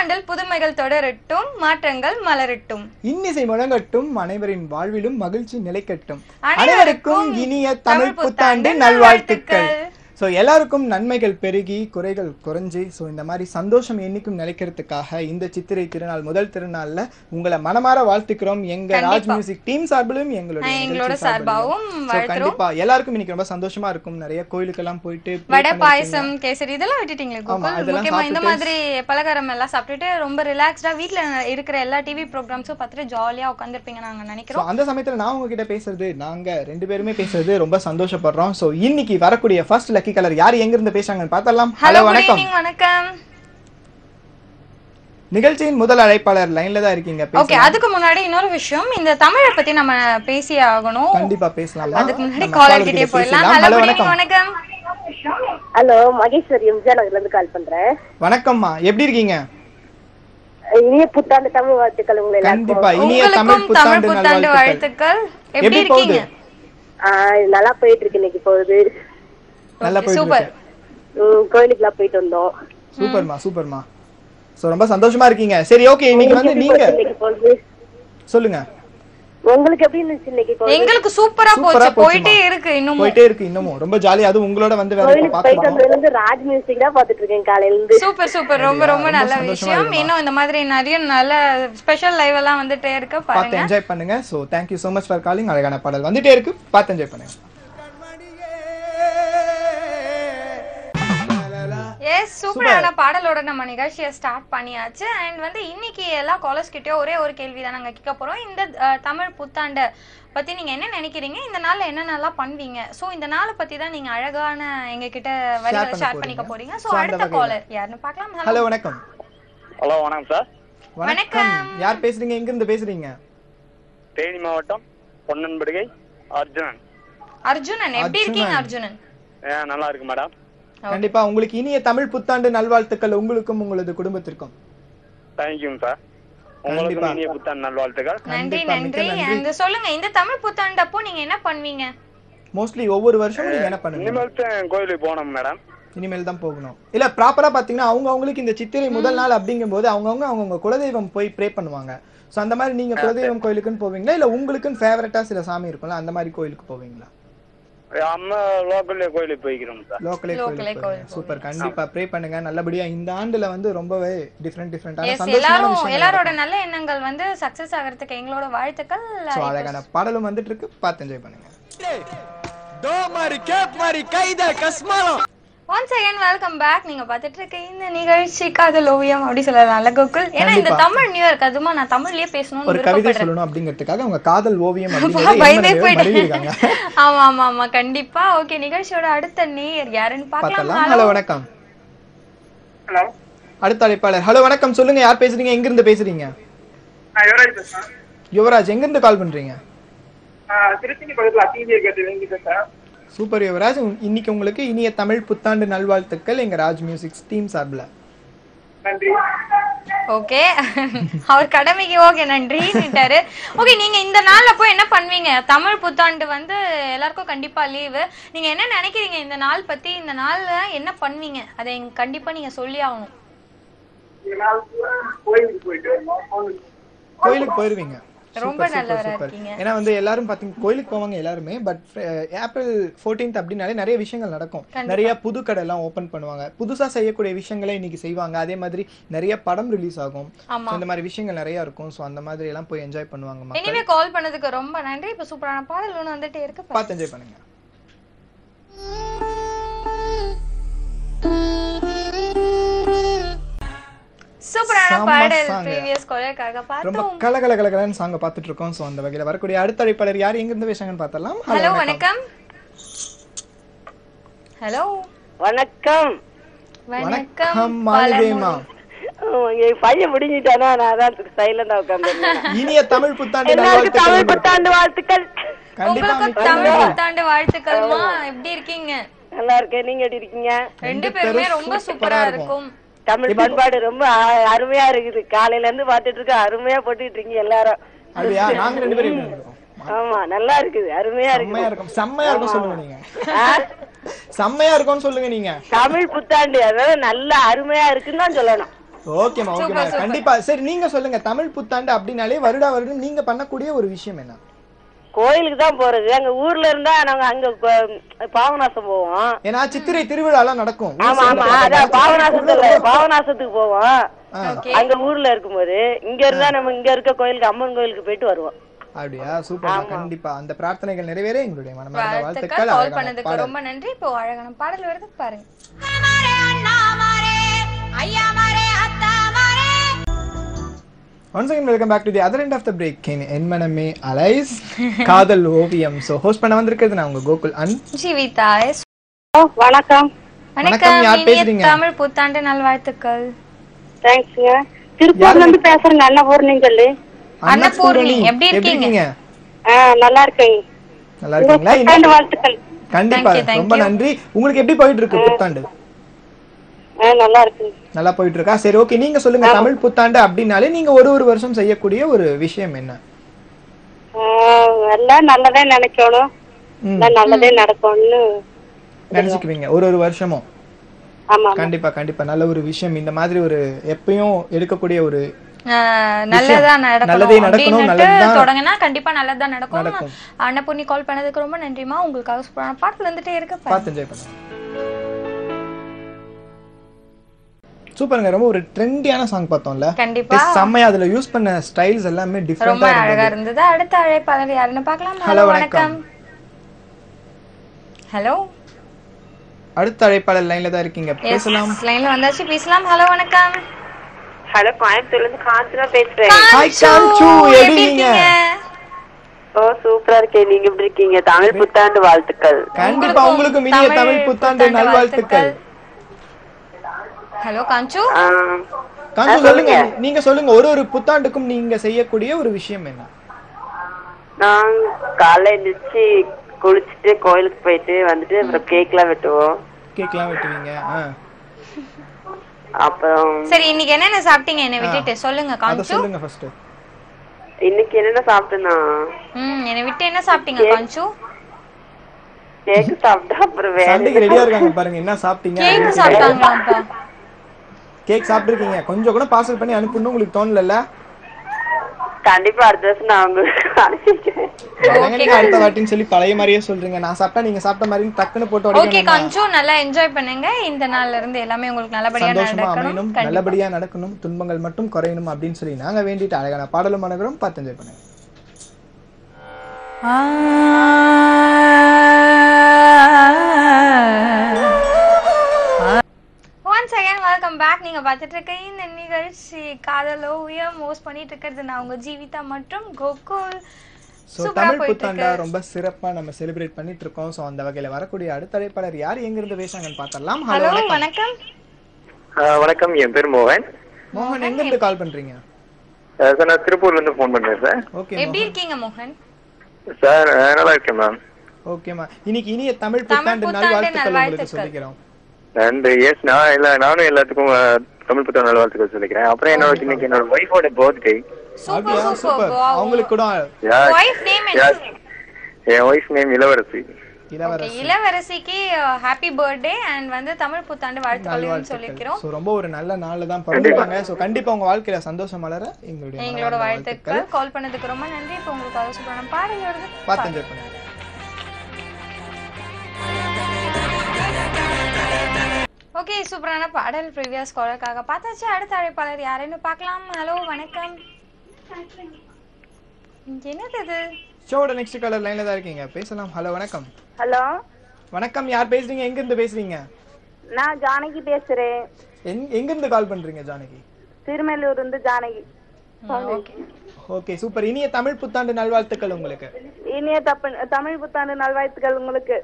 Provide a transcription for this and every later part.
புத்தாண்டில் புதுமைகள் தொடரட்டும், மாற்றங்கள் மலரட்டும், இன்னிசை முழங்கட்டும், அனைவரின் வாழ்விலும் மகிழ்ச்சி நிலைக்கட்டும். அனைவருக்கும் இனிய தமிழ் புத்தாண்டு நல்வாழ்த்துக்கள். ஸோ எல்லாருக்கும் நன்மைகள் பெருகி குறைகள் குறைஞ்சி ஸோ இந்த மாதிரி சந்தோஷம் என்னைக்கும் நிலைக்கிறதுக்காக இந்த சித்திரை திருநாள் முதல் திருநாள்ல உங்களை மனமாற வாழ்த்துக்கிறோம். எங்க ராஜ் மியூசிக் டீம் சார்பிலும் எங்களோட சார்பாகவும் கண்டிப்பா எல்லாருக்கும் இன்னைக்கு ரொம்ப சந்தோஷமா இருக்கும். நிறைய கோயிலுக்கெல்லாம் போயிட்டு வடை, பாயசம், கேசரி இதெல்லாம் விட்டுட்டீங்களே முக்கியமா இந்த மாதிரி பலகாரம் எல்லாம் சாப்பிட்டுட்டு ரொம்ப ரிலாக்ஸ்டா வீட்டுல இருக்கிற எல்லா டிவி ப்ரோக்ராம்ஸும் பார்த்துட்டு ஜாலியா உட்காந்துருப்பீங்க நாங்க நினைக்கிறோம். அந்த சமயத்துல நான் உங்ககிட்ட பேசுறது, நாங்க ரெண்டு பேருமே பேசுறது ரொம்ப சந்தோஷப்படுறோம். ஸோ இன்னைக்கு வரக்கூடிய ஃபர்ஸ்ட் லக்கி கலர் யார் எங்க இருந்து பேசுறாங்கன்னு பார்த்தலாம். ஹலோ வணக்கம். வணக்கம். நிகழ்ச்சியின் முதல் அழைப்பாளர் லைன்ல தான் இருக்கீங்க. ஓகே, அதுக்கு முன்னாடி இன்னொரு விஷயம், இந்த தமிழை பத்தி நம்ம பேசியே ஆகணும். கண்டிப்பா பேசலாம். அதுக்கு முன்னாடி காலர் கிட்டே போயிடலாம். ஹலோ வணக்கம். ஹலோ, மகேஸ்வரி விஜயநகர்ல இருந்து கால் பண்றேன். வணக்கம்மா, எப்படி இருக்கீங்க? இனிய புத்தாண்டு தமிழ் வாழ்த்துக்கள் உங்களுக்கு. கண்டிப்பா இனிய தமிழ் புத்தாண்டு வாழ்த்துக்கள். எப்படி இருக்கீங்க? நல்லா போயிட்டு இருக்கு. இன்னைக்கு போகுது நல்லா போயிட்டு இருக்கு. கோயிலுக்குலாம் போயிட்டு வந்தோம். சூப்பர்மா. சோ ரொம்ப சந்தோஷமா இருக்கீங்க. சரி, ஓகே, இன்னைக்கு வந்து நீங்க சொல்லுங்க. உங்களுக்கு எப்படி இருந்துச்சு இன்னைக்கு? எங்களுக்கு சூப்பரா போச்சு. போயிட்டே இருக்கு இன்னமும் ரொம்ப ஜாலியா. அது உங்களோட வந்து வேற போயிட்டு வந்ததுல இருந்து ராஜ் மியூசிக் தான் பாத்துட்டு இருக்கேன் காலையில இருந்து. சூப்பர் ரொம்ப நல்ல விஷயம். இன்னும் இந்த மாதிரி நிறைய நல்ல ஸ்பெஷல் லைவ் எல்லாம் வந்துட்டே இருக்கு, பாருங்க, என்ஜாய் பண்ணுங்க. So thank you so much for calling. அழகான பாடல் வந்துட்டே இருக்கு, பார்த்து என்ஜாய் பண்ணுங்க. சூப்பரான பாடலோட நம்ம நிகழ்ச்சியை ஸ்டார்ட் பண்ணியாச்சு. அண்ட் வந்து இன்னைக்கு எல்லா காலர்ஸ் கிட்டயும் ஒரே ஒரு கேள்வி தான் நாங்க கேட்க போறோம். இந்த தமிழ் புத்தாண்டை பத்தி நீங்க என்ன நினைக்கிறீங்க? இந்த நாள்ல என்னென்னலாம் பண்ணுவீங்க? சோ இந்த நாளை பத்தி தான் நீங்க அழகான எங்க கிட்ட வரிகளை ஷேர் பண்ணிக்க போறீங்க. சோ அடுத்த காலர் யாருன்னு பார்க்கலாம். ஹலோ வணக்கம். ஹலோ வணக்கம் சார். வணக்கம். யார் பேசுறீங்க? எங்க இருந்து பேசுறீங்க? தேனி மாவட்டம் பொன்னன்படுகை அர்ஜுனன். எப்படி இருக்கீங்க அர்ஜுனன்? நல்லா இருக்கு மேடம். கண்டிப்பா உங்களுக்கு இனிய தமிழ் புத்தாண்டு நல்வாழ்த்துக்கள், உங்களுக்கும் உங்களது குடும்பத்திற்கும். Thank you sir. உங்களுக்கு இனிய புத்தாண்டு நல்வாழ்த்துக்கள். நன்றி. அந்த சொல்லுங்க, இந்த தமிழ் புத்தாண்டு அப்போ நீங்க என்ன பண்ணுவீங்க? மோஸ்ட்லி ஒவ்வொரு வருஷமும் நீங்க என்ன பண்ணுவீங்க? இனிமேல் தான் கோயிலுக்கு போகணும் மேடம். இனிமேல் தான் போகணும். இல்ல ப்ராப்பரா பாத்தீங்கன்னா அவங்களுக்கு இந்த சித்திரை முதல் நாள் அப்படிங்கும்போது அவங்க குலதெய்வம் போய் ப்ரே பண்ணுவாங்க. சோ அந்த மாதிரி நீங்க குலதெய்வம் கோயிலுக்குன்னு போவீங்களா, இல்ல உங்களுக்குன்னு ஃபேவரட்டா சில சாமி இருக்கும்ல அந்த மாதிரி கோயிலுக்கு போவீங்களா? அம்மா லோக்கல்ல கோயிலுக்கு போய்க்கிறோம் சார். லோக்கல்ல கோயிலுக்கு. சூப்பர். கண்டிப்பா ப்ரே பண்ணுங்க. நல்லபடியா இந்த ஆண்டுல வந்து ரொம்பவே டிஃபரண்டான சந்தோஷமான விஷயம். எல்லாரோட நல்ல எண்ணங்கள் வந்து சக்சஸ் ஆகிறதுக்கு எங்களோட வாழ்த்துக்கள். சோ அழகான பாடலும் வந்துட்டு இருக்கு, பார்த்து என்ஜாய் பண்ணுங்க. டோ மாரி கேப் மாரி கைத கஸ்மாலம். Once again welcome back. நீங்க பார்த்துட்டு இருக்க இந்த நிகழ்ச்சி காதல் ஓவியம் அப்படி சொல்லலாம் கோகுல். ஏன்னா இந்த தமிழ் நியூ இயர் அதுமா நான் தமிழ்லயே பேசணும்னு ஒரு கவிதை சொல்லணும் அப்படிங்கிறதுக்காக அவங்க காதல் ஓவியம் அப்படிங்கறத ஆமா கண்டிப்பா. ஓகே, நிகழ்ச்சியோட அடுத்த நேயர் யாருன்னு பார்க்கலாம். ஹலோ வணக்கம். ஹலோ, அடுத்த அழைப்பாளர். ஹலோ வணக்கம், சொல்லுங்க, யார் பேசுறீங்க? எங்க இருந்து பேசுறீங்க? யுவராஜ் பேசுறேன். யுவராஜ், எங்க இருந்து கால் பண்றீங்க? திருச்சி பக்கத்துல அத்தியர் கேட்டிங்க சார். சூப்பர் யுவராஜ், இன்னைக்கு உங்களுக்கு இனிய தமிழ் புத்தாண்டு நல்வாழ்த்துக்கள் எங்க ராஜ் மியூசிக் டீம் சார்பில். நன்றி. ஓகே, அவர் கடமைக்கு ஓகே நன்றிட்டாரு. ஓகே, நீங்க இந்த நாள்ல போய் என்ன பண்ணுவீங்க? தமிழ் புத்தாண்டு வந்து எல்லாருக்கும் கண்டிப்பா லீவு. நீங்க என்ன நினைக்கிறீங்க இந்த நாள் பத்தி? இந்த நாள்ல என்ன பண்ணுவீங்க அதை கண்டிப்பா நீங்க சொல்லி ஆகணும். கோயிலுக்கு போயிருவீங்க. ரொம்ப நல்லவரா இருக்கீங்க. ஏன்னா வந்து எல்லாரும் பாத்தீங்க கோயிலுக்கு போவாங்க எல்லாருமே. பட் ஏப்ரல் 14th அப்படின்னாலே நிறைய விஷயங்கள் நடக்கும். நிறைய புது கடை எல்லாம் ஓபன் பண்ணுவாங்க, புதுசா செய்யக்கூடிய விஷயங்களை இன்னைக்கு செய்வாங்க. அதே மாதிரி நிறைய படம் ரிலீஸ் ஆகும். இந்த மாதிரி விஷயங்கள் நிறைய இருக்கும். சோ அந்த மாதிரி எல்லாம் போய் என்ஜாய் பண்ணுவாங்க. எனிவே கால் பண்ணதுக்கு ரொம்ப நன்றி. இப்ப சூப்பரான பாடல் ஒன்னு வந்துட்டே இருக்கு, பார்த்து என்ஜாய் பண்ணுங்க. சூப்பரான பாடல் previous காலர்காக பார்த்தோம். ரொம்ப கலகலகலகலன்னு சாங்க பார்த்துட்டு இருக்கோம். சோ அந்த வகையில வரக்கூடிய அடுத்த அழைப்பாளர் யார் எங்க இருந்து பேசுறாங்கன்னு பார்த்தலாம். ஹலோ வணக்கம். ஹலோ வணக்கம். வணக்கம் மாலிதேமா. பையன் முடிஞ்சிட்டானா? நான் தான் சைலண்டா உட்கார்ந்திருக்கேன். இனிய தமிழ் புத்தாண்டு நல்வாழ்த்துக்கள். தமிழ் புத்தாண்டு வாழ்த்துக்கள். உங்களுக்கு தமிழ் புத்தாண்டு வாழ்த்துக்கள்மா. எப்படி இருக்கீங்க? நல்லா இருக்கேன். நீங்க எப்படி இருக்கீங்க? ரெண்டு பேருமே ரொம்ப சூப்பரா இருக்கும். தமிழ் பண்பாடு ரொம்ப அருமையா இருக்குது. காலையில இருந்து பாத்துட்டு இருக்க, அருமையா போட்டுட்டு இருக்கீங்க எல்லாரும். அப்படியே நாங்க ரெண்டு பேரும் இருக்கோம். ஆமா, நல்லா இருக்குது, அருமையா இருக்கு. செம்மையா இருக்கும் சொல்லுங்க நீங்க. செம்மையா இருக்கும்னு சொல்லுங்க நீங்க. தமிழ் புத்தாண்டு அதாவது நல்ல அருமையா இருக்குன்னு தான் சொல்லணும். ஓகேமா ஓகேமா கண்டிப்பா. சரி நீங்க சொல்லுங்க, தமிழ் புத்தாண்டு அப்படினாலே வருடா வருடம் நீங்க பண்ணக்கூடிய ஒரு விஷயம் என்ன? கோயிலுக்கு தான் போறது. அங்க ஊர்ல இருந்தா நாங்க அங்க பாவநாசம் போவோம். ஏன்னா சித்திரை திருவிழா எல்லாம் நடக்கும். ஆமா ஆமா, அதான் பாவநாசத்துக்கு போவோம். அங்க ஊர்ல இருக்கும்போது இங்க இருந்தா நம்ம இங்க இருக்க கோயிலுக்கு அம்மன் கோயிலுக்கு போயிட்டு வருவோம். அப்படியா? சூப்பர். கண்டிப்பா அந்த பிரார்த்தனைகள் நிறைவேற எங்களுடைய மனமார்ந்த வாழ்த்துக்கள். கால் பண்ணதுக்கு ரொம்ப நன்றி. இப்போ அழகான பாடல் வருது பாருங்க. Once again, welcome back to the other end of the break. என்மனமே அலைஸ் காதல் ஓவியம். சோ ஹோஸ்ட் பண்ண வந்திருக்கிறது நான் உங்க கோகுல் அண்ட் ஜீவிதா. வணக்கம். வணக்கம். யார் பேசுறீங்க? தமிழ் புத்தாண்டு நல்வாழ்த்துக்கள். தேங்க்ஸ்ங்க. திருப்பூர்ல இருந்து பேசுறேன். அன்னபூர்ணின்னு சொல்லி. அன்னபூர்ணி எப்படி இருக்கீங்க? நல்லா இருக்கேன். நல்லா இருக்கீங்களா? புத்தாண்டு வாழ்த்துக்கள். கண்டிப்பா ரொம்ப நன்றி. உங்களுக்கு எப்படி போயிட்டு இருக்கு புத்தாண்டு? நல்லா இருக்கு. நல்லா போயிட்டு இருக்கா? சரி ஓகே, நீங்க சொல்லுங்க, தமிழ் புத்தாண்டு அப்படினாலே நீங்க ஒரு வருஷம் செய்யக்கூடிய ஒரு விஷயம் என்ன? எல்லாம் நல்லதே நினைக்கணும், நல்லதே நடக்கும்னு நினைச்சுக்குவீங்க ஒரு வருஷமும்? கண்டிப்பா கண்டிப்பா நல்ல ஒரு விஷயம். இந்த மாதிரி ஒரு எப்பயும் எடுக்கக்கூடிய ஒரு நல்லதா நடக்கணும் தொடங்கினா கண்டிப்பா நல்லதா நடக்கும். அன்னபூர்ணி கால் பண்ணதுக்கு ரொம்ப நன்றிமா. உங்களுக்காக சூப்பரான பாட்டு வந்துட்டே இருக்கு, பார்த்து என்ஜாய் பண்ணுங்க. சூப்பர்ங்க. ரொம்ப ஒரு ட்ரெண்டியான சாங் பார்த்தோம்ல. கண்டிப்பா செம்மையா அதுல யூஸ் பண்ண ஸ்டைல்ஸ் எல்லாமே டிஃபரண்டா ரொம்ப அழகா இருந்தது. அடுத்த அழைப்பாளர் யாருன்னு பார்க்கலாம். ஹலோ வணக்கம். ஹலோ, அடுத்த அழைப்பாளர் லைன்ல தான் இருக்கீங்க, பேசலாம். லைன்ல வந்தாச்சு, பேசலாம். ஹலோ வணக்கம். ஹலோ, கோயம்புத்தூர்ல இருந்து காஞ்சனா பேசுறேன். ஹாய் காஞ்சு, எப்படி இருக்கீங்க? சூப்பரா இருக்கேன். நீங்க எப்படி இருக்கீங்க? தமிழ் புத்தாண்டு வாழ்த்துக்கள். கண்டிப்பா உங்களுக்கு இனிய தமிழ் புத்தாண்டு நல்வாழ்த்துக்கள். ஹலோ காஞ்சு. காஞ்சு சொல்லுங்க, நீங்க சொல்லுங்க, ஒரு புத்தாண்டுக்கும் நீங்க செய்யக்கூடிய ஒரு விஷயம் என்ன? நான் காலையில எழுந்திரிச்சு குளிச்சுட்டு கோயிலுக்கு போயிட்டு வந்துட்டு அப்புறம் கேக்லாம் வெட்டுவோம். கேக்லாம் வெட்டுவீங்க? அப்புறம் சரி, இன்னைக்கு என்னென்ன சாப்பிட்டீங்க? என்ன விட்டுட்டு சொல்லுங்க காஞ்சு. சொல்லுங்க ஃபர்ஸ்ட். இன்னைக்கு என்னென்ன சாப்பிட்டேன்னா என்ன விட்டு என்ன சாப்பிட்டீங்க காஞ்சு? கேக் சாப்பிட்டா. அப்புறம் வேற சண்டைக்கு ரெடியா இருக்காங்க பாருங்க, என்ன சாப்பிட்டீங்க? கேக் சாப்பிட்டாங்களாப்பா? கேக் சாப்பிட்டுருக்கீங்க, கொஞ்சம் கூட பார்சல் பண்ணி அனுப்பணும் உங்களுக்கு தோணல? கண்டிப்பா அடுத்த வருஷம் நான் உங்களுக்கு அனுப்பிக்கிறேன். அடுத்த வாட்டின்னு சொல்லி பழைய மாதிரியே சொல்றீங்க. நான் சாப்பிட்டா நீங்க சாப்பிட்ட மாதிரி டக்குன்னு போட்டு ஓகே காஞ்சு, நல்லா என்ஜாய் பண்ணுங்க. இந்த நாள்ல இருந்து எல்லாமே உங்களுக்கு நல்லபடியா நடக்கணும், நல்லபடியா நடக்கணும், துன்பங்கள் மட்டும் குறையணும் அப்படின்னு சொல்லி நாங்க வேண்டிட்டு அழகான பாடலும் அனுகிறோம். பார்த்து என்ஜாய் பண்ணுங்க. Once again, welcome back. நீங்க பார்த்துட்டு இருக்க இந்த நிகழ்ச்சி காதல் ஓவியம் ஹோஸ்ட் பண்ணிட்டு இருக்கிறது நான் உங்க ஜீவிதா மற்றும் கோகுல். தமிழ் புத்தாண்டை ரொம்ப சிறப்பா நம்ம செலிப்ரேட் பண்ணிட்டு இருக்கோம். சோ அந்த வகையில வரக்கூடிய அடுத்த அழைப்பாளர் யார் எங்க இருந்து பேசுறாங்கன்னு பார்த்தறலாம். ஹலோ வணக்கம். வணக்கம், என் பேர் மோகன். மோகன், எங்க இருந்து கால் பண்றீங்க? சார் நான் திருப்பூர்ல இருந்து ஃபோன் பண்றேன் சார். ஓகே, எப்படி இருக்கீங்க மோகன்? சார் நல்லா இருக்கேன் மேம். ஓகேமா, இன்னைக்கு இனிய தமிழ் புத்தாண்டு நல்வாழ்த்துக்கள் உங்களுக்கு சொல்லிக்கிறோம். நன்றி. எஸ், நானும் எல்லாத்துக்கும் தமிழ் புத்தாண்டு நல்வாழ்த்துக்கள் சொல்லிக்கிறேன். அப்புறம் இன்னைக்கு என்னோட ஒய்ஃபோட பர்த்டே. சூப்பர். அவங்களுக்கு கூட வைஃப் நேம் என்ன? என் வைஃப் நேம் இளவரசி. இளவரசிக்கு ஹாப்பி பர்த்டே அண்ட் வந்து தமிழ் புத்தாண்டு வாழ்த்துக்கள் சொல்லிக்கிறோம். சோ ரொம்ப ஒரு நல்ல நாள்ல தான் பிறந்திருக்காங்க. சோ கண்டிப்பா உங்க வாழ்க்கையில சந்தோஷம் மலர எங்களோட வாழ்த்துக்கள். கால் பண்ணதுக்கு ரொம்ப நன்றி. இப்போ உங்களுக்கு சூப்பரான பாடல் வருது, பார்த்து என்ஜாய் பண்ணுங்க. ஓகே, சூப்பரான பாடல் ப்ரீவியஸ் காலருக்காக பார்த்தாச்சு. அடுத்த அழைப்பாளர் யாருன்னு பார்க்கலாம். ஹலோ வணக்கம். என்னது ஷோட நெக்ஸ்ட் காலர் லைன்ல தான் இருக்கீங்க, பேசலாம். ஹலோ வணக்கம். ஹலோ வணக்கம், யார் பேசுறீங்க? எங்க இருந்து பேசுறீங்க? நான் ஜானகி பேசுறேன். எங்க இருந்து கால் பண்றீங்க ஜானகி? திருமேலூர்ல இருந்து ஜானகி. Okay super. இனிய தமிழ் புத்தாண்டு நல்வாழ்த்துக்கள் உங்களுக்கு. இனிய தமிழ் புத்தாண்டு நல்வாழ்த்துக்கள் உங்களுக்கு.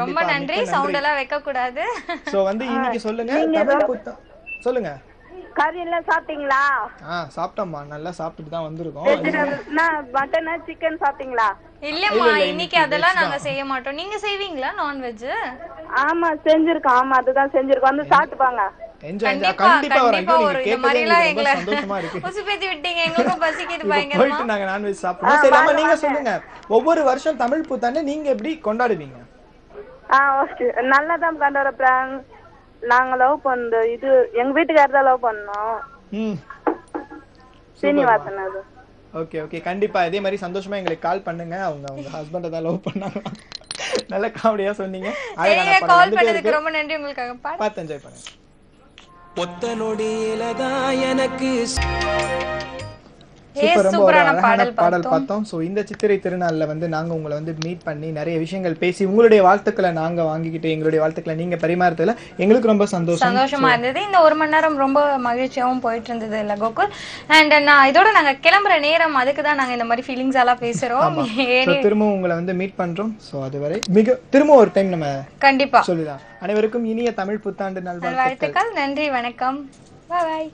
ரொம்ப நன்றி. சவுண்ட் எல்லாம் வைக்க கூடாது. சோ வந்து இன்னைக்கு சொல்லுங்க, தமிழ் புத்தாண்டு சொல்லுங்க. கறி எல்லாம் சாப்பிட்டீங்களா? சாப்பிட்டோம்மா, நல்லா சாப்பிட்டுட்டு தான் வந்திருக்கோம். மட்டன் சிக்கன் சாப்பிட்டீங்களா? இல்லம்மா, இன்னைக்கு அதெல்லாம் நாங்க செய்ய மாட்டோம். நீங்க செய்வீங்களா நான்வெஜ்? ஆமா செஞ்சிருக்கோம். ஆமா அதுதான் செஞ்சிருக்கோம். வந்து சாப்பிட்டுப்பாங்க. கண்டிப்பா வரேன். இந்த மாதிரி எல்லாம் எங்களை சந்தோஷமா இருக்கு. உசுப்பேத்தி விட்டீங்க, எங்களுக்கு பசிக்குது பயங்கரமா. போயிட்டு நாங்க நான்வெஜ் சாப்பிடுவோம். சரி அம்மா, நீங்க சொல்லுங்க, ஒவ்வொரு வருஷம் தமிழ் புத்தாண்டு நீங்க எப்படி கொண்டாடுவீங்க? நல்லா தான் கொண்டாடுறோம். நாங்க லவ் பண்ண இது எங்க வீட்டுக்காரர் தான் லவ் பண்ணோம். ம் சீனிவாசன் அது. ஓகே ஓகே கண்டிப்பா இதே மாதிரி சந்தோஷமா எங்களுக்கு கால் பண்ணுங்க. அவங்க ஹஸ்பண்ட தான் லவ் பண்ணாங்க. நல்ல காமெடியா சொன்னீங்க. அழகான கால் பாடல் பண்ணதுக்கு ரொம்ப நன்றி உங்களுக்காக. பார்த்து என்ஜாய் பண்ணுங்க. ஒத்த நொடியில தான் எனக்கு சூப்பர், ரொம்ப ஒரு சூப்பரான அழகான பாடல் பார்த்தோம். ஸோ இந்த சித்திரை திருநாள்ல வந்து நாங்க உங்களை வந்து மீட் பண்ணி நிறைய விஷயங்கள் பேசி உங்களுடைய வாழ்த்துக்களை நாங்க வாங்கிக்கிட்டு எங்களுடைய வாழ்த்துக்களை நீங்க பரிமாறதுல எங்களுக்கு ரொம்ப சந்தோஷமா இருந்தது. இந்த 1 மணி நேரம் ரொம்ப மகிழ்ச்சியாவும் போயிட்டு இருந்தது இல்ல கோகுல். அண்ட் நான் இதோட நாங்க கிளம்புற நேரம், அதுக்கு தான் நாங்க இந்த மாதிரி ஃபீலிங்ஸ் எல்லாம் பேசுறோம். திரும்பவும் உங்களை வந்து மீட் பண்றோம். ஸோ அதுவரை திரும்ப ஒரு டைம் நம்ம கண்டிப்பா சொல்லிடலாம். அனைவருக்கும் இனிய தமிழ் புத்தாண்டு நல்வாழ்த்துக்கள். நன்றி, வணக்கம், பாய்.